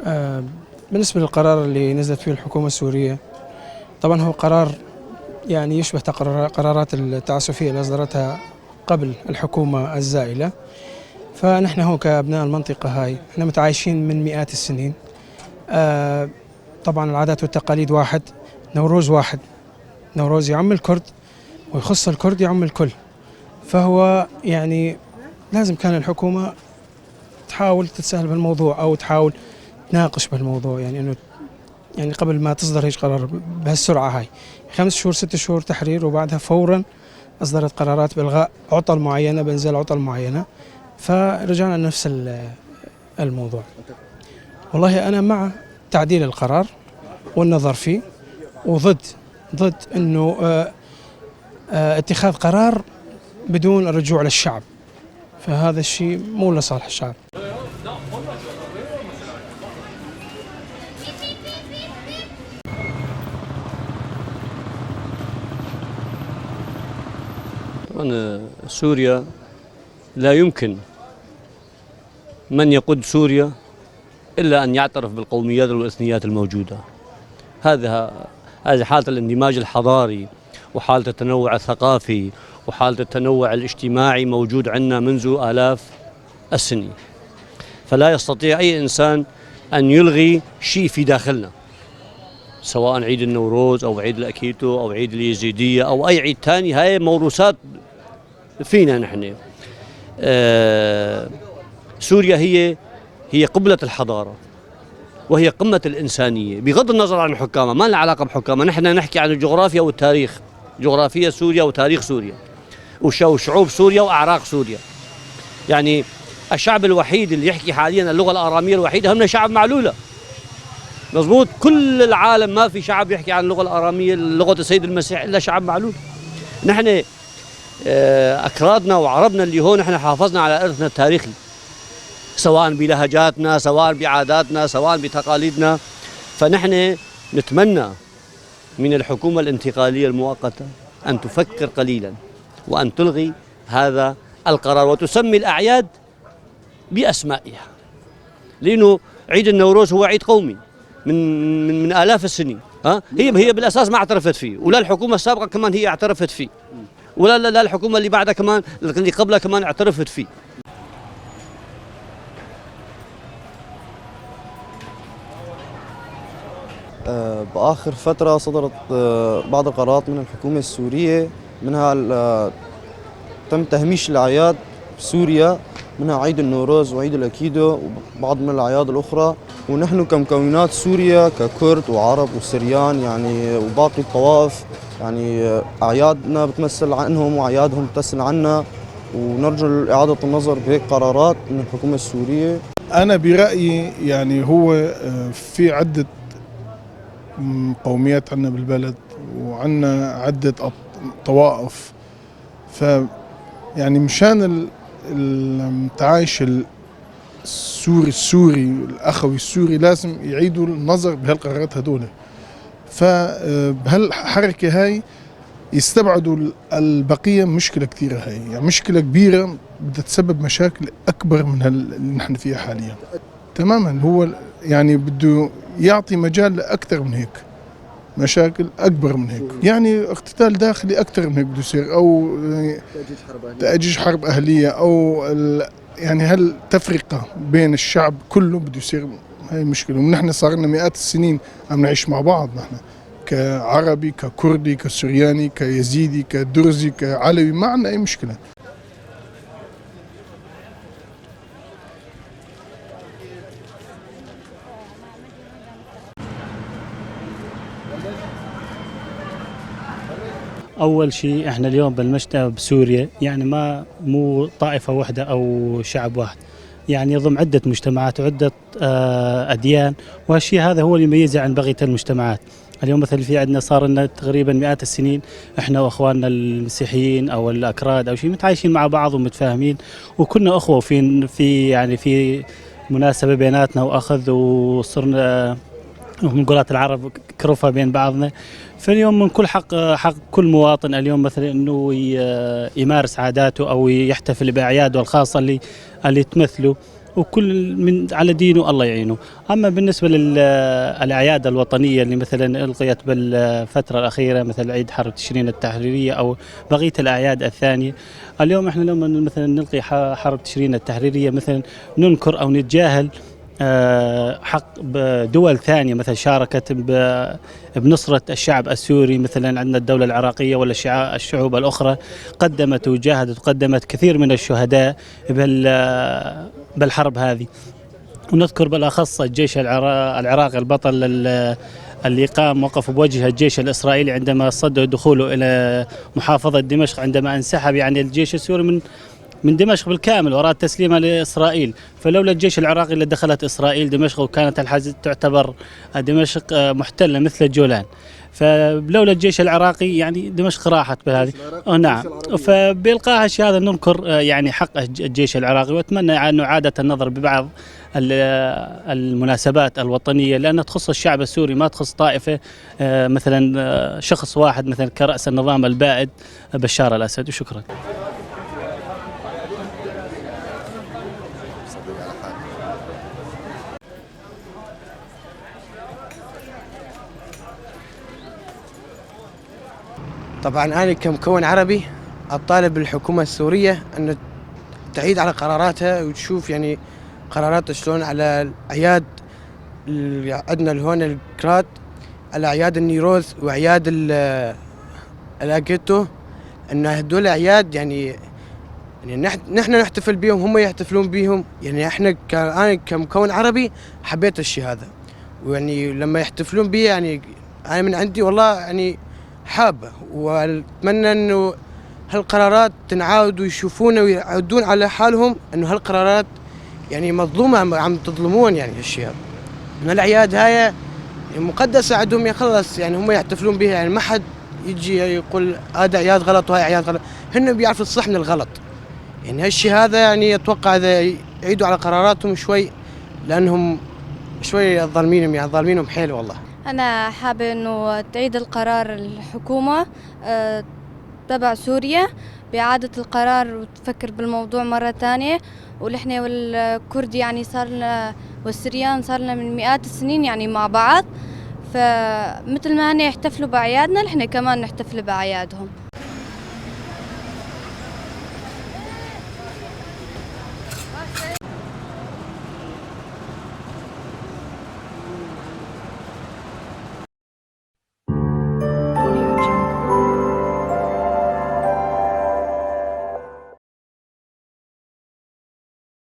آه، بالنسبة للقرار اللي نزلت فيه الحكومة السورية، طبعا هو قرار يعني يشبه قرارات التعسفية اللي أصدرتها قبل الحكومة الزائلة. فنحن هو كأبناء المنطقة هاي احنا متعايشين من مئات السنين. طبعا العادات والتقاليد واحد، نوروز واحد، نوروز يعم الكرد ويخص الكرد يعم الكل. فهو يعني لازم كان الحكومة تحاول تتساهل بالموضوع أو تحاول تناقش بالموضوع، يعني إنه يعني قبل ما تصدر هيك قرار بهالسرعة هاي 5 شهور 6 شهور تحرير، وبعدها فورا أصدرت قرارات بإلغاء عطل معينة بإنزال عطل معينة. فرجعنا لنفس الموضوع. والله أنا مع تعديل القرار والنظر فيه، وضد أنه اتخاذ قرار بدون الرجوع للشعب، فهذا الشيء مو لصالح الشعب. أنا سوريا لا يمكن من يقود سوريا إلا أن يعترف بالقوميات والإثنيات الموجودة. هذه حالة الاندماج الحضاري وحالة التنوع الثقافي وحالة التنوع الاجتماعي موجود عندنا منذ آلاف السنين، فلا يستطيع أي إنسان أن يلغي شيء في داخلنا، سواء عيد النوروز أو عيد الأكيتو أو عيد اليزيدية أو أي عيد ثاني. هاي موروثات فينا نحن. سوريا هي قبلة الحضارة وهي قمة الإنسانية بغض النظر عن حكامها، ما لنا علاقة بحكامها. نحن نحكي عن الجغرافيا والتاريخ، جغرافيا سوريا وتاريخ سوريا وشعوب سوريا وأعراق سوريا. يعني الشعب الوحيد اللي يحكي حاليا اللغة الآرامية الوحيدة هم شعب معلولة، مضبوط. كل العالم ما في شعب يحكي عن اللغة الآرامية لغة السيد المسيح إلا شعب معلول. نحن أكرادنا وعربنا اللي هون نحن حافظنا على إرثنا التاريخي، سواء بلهجاتنا سواء بعاداتنا سواء بتقاليدنا. فنحن نتمنى من الحكومة الانتقالية المؤقتة أن تفكر قليلا وأن تلغي هذا القرار وتسمي الأعياد بأسمائها، لأنه عيد النوروز هو عيد قومي من آلاف السنين. هي بالأساس ما اعترفت فيه، ولا الحكومة السابقة كمان هي اعترفت فيه، ولا الحكومة اللي بعدها كمان اللي قبلها كمان اعترفت فيه. بآخر فترة صدرت بعض القرارات من الحكومة السورية، منها تم تهميش الأعياد في سوريا، منها عيد النوروز وعيد الأكيدو وبعض من الأعياد الأخرى. ونحن كمكونات سوريا ككرد وعرب وسريان يعني وباقي الطوائف يعني أعيادنا بتمثل عنهم وأعيادهم بتمثل عنا، ونرجو إعادة النظر بهيك قرارات من الحكومة السورية. أنا برأيي يعني هو في عدة قوميات عندنا بالبلد وعندنا عدة طوائف، ف يعني مشان التعايش السوري الأخوي السوري لازم يعيدوا النظر بهالقرارات هدول. فبهالحركة هاي يستبعدوا البقية. مشكلة كثيرة هاي، يعني مشكلة كبيرة بدها تسبب مشاكل أكبر من اللي نحن فيها حاليا تماما. هو يعني بده يعطي مجال لأكثر من هيك، مشاكل أكبر من هيك، يعني اقتتال داخلي أكثر من هيك بده يصير، أو تأجيج حرب أهلية، أو يعني هالتفرقة بين الشعب كله بده يصير. هاي مشكلة، ونحن صار لنا مئات السنين عم نعيش مع بعض، نحن كعربي ككردي كسرياني كيزيدي كدرزي كعلوي، ما عندنا أي مشكلة. أول شيء إحنا اليوم بالمجتمع بسوريا يعني مو طائفة واحدة أو شعب واحد، يعني يضم عدة مجتمعات وعدة أديان، والشيء هذا هو اللي يميزه عن بقية المجتمعات. اليوم مثلا في عندنا صار لنا تقريبا مئات السنين إحنا وأخواننا المسيحيين أو الأكراد أو شيء متعايشين مع بعض ومتفاهمين، وكنا أخوة في مناسبة بيناتنا وأخذ، وصرنا من قولات العرب كرفة بين بعضنا. فاليوم من كل حق كل مواطن اليوم مثلا انه يمارس عاداته او يحتفل باعياده الخاصه اللي تمثله. وكل من على دينه الله يعينه. أما بالنسبة للأعياد الوطنية اللي مثلا ألغيت بالفترة الأخيرة مثل عيد حرب تشرين التحريرية أو بقية الأعياد الثانية، اليوم إحنا لما مثلا نلغي حرب تشرين التحريرية مثلا ننكر أو نتجاهل حق دول ثانية مثلا شاركت بنصرة الشعب السوري، مثلا عندنا الدولة العراقية ولا الشعوب الأخرى قدمت وجاهدت وقدمت كثير من الشهداء بالحرب هذه. ونذكر بالأخص الجيش العراقي البطل اللي قام وقف بوجه الجيش الإسرائيلي عندما صد دخوله إلى محافظة دمشق، عندما انسحب يعني الجيش السوري من دمشق بالكامل وأراد تسليمها لإسرائيل. فلولا الجيش العراقي اللي دخلت إسرائيل دمشق، وكانت الحاجة تعتبر دمشق محتلة مثل الجولان، فلولا الجيش العراقي يعني دمشق راحت بهذه. نعم، فبإلقاء هذا ننكر يعني حق الجيش العراقي. وأتمنى أنه إعادة النظر ببعض المناسبات الوطنية لأنها تخص الشعب السوري، ما تخص طائفة مثلا شخص واحد مثلا كرأس النظام البائد بشار الأسد. وشكرا. طبعا أنا كمكون عربي أطالب الحكومة السورية أن تعيد على قراراتها وتشوف يعني قراراتها شلون على الأعياد اللي عندنا هون الكرات، على أعياد النيروز وأعياد الأجيتو، أن هدول أعياد يعني نحن نحتفل بيهم هم يحتفلون بيهم. يعني أنا كمكون عربي حبيت الشيء هذا، ويعني لما يحتفلون بيه يعني أنا من عندي والله يعني حابة، وأتمنى أنه هالقرارات تنعاد ويشوفون ويعودون على حالهم أنه هالقرارات يعني مظلومة، عم تظلمون يعني هالشيء هذا. من الأعياد هاي مقدسة عندهم يخلص، يعني هم يحتفلون بها، يعني ما حد يجي يقول هذا أعياد غلط وهاي أعياد غلط، هن بيعرفوا الصح من الغلط. يعني هالشيء هذا يعني أتوقع إذا يعيدوا على قراراتهم شوي، لأنهم شوي ظالمينهم، يعني ظالمينهم حيل والله. أنا حابة إنه تعيد القرار الحكومة تبع سوريا بإعادة القرار وتفكر بالموضوع مرة تانية. ونحن والكرد يعني صارنا والسريان صارنا من مئات السنين يعني مع بعض، فمثل ما هن يحتفلوا بأعيادنا نحن كمان نحتفل بأعيادهم.